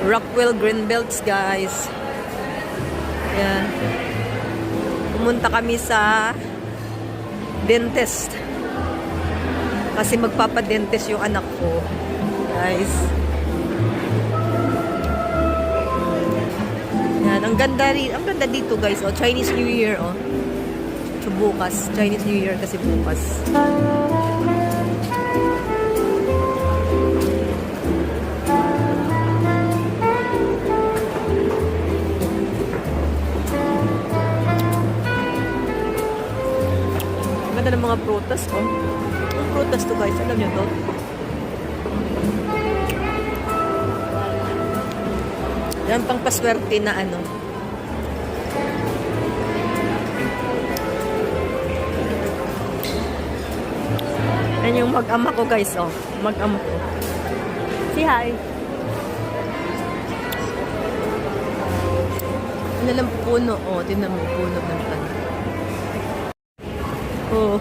Rockwell Greenbelts, guys. Yan. Pumunta kami sa dentist. Kasi magpapadentist yung anak ko. Guys. Yan. Ang ganda dito, guys. Oh, Chinese New Year, oh. So, bukas. Chinese New Year kasi bukas. Ganda ng mga prutas, oh. Ang prutas to, guys. Alam nyo to? Yan pang paswerte na ano. Yan yung mag-ama ko, guys, oh. Mag-ama ko. Say hi. Ano lang puno, oh. Tingnan mo, puno ng pan. Oh.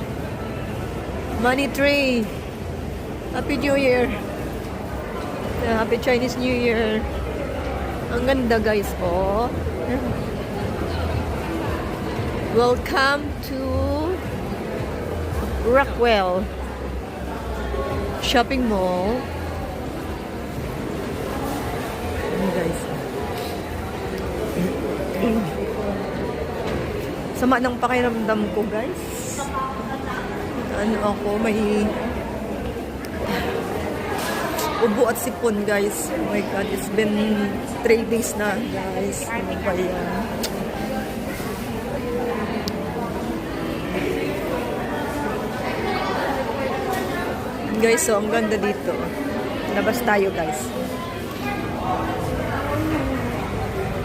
Money tree. Happy New Year. Yeah, Happy Chinese New Year. Ang ganda, guys. Oh. Welcome to Rockwell Shopping Mall. Ayan, guys. Sama ng pakiramdam ko, guys. Ano ako, may ubo at sipon, guys. Oh my God, it's been 3 days na, guys. Ano ba yan? Guys, so ang ganda dito. Labas tayo, guys.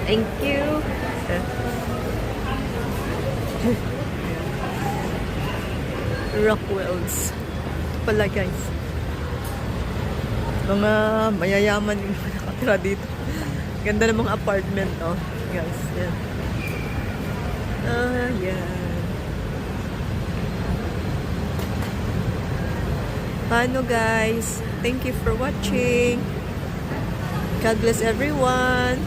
Thank you. Rockwells. Ito pala, guys. Mga mayayaman yung nakatira dito. Ganda ng mga apartment, oh. Guys, yan. Yan. Paano, guys? Thank you for watching. God bless everyone.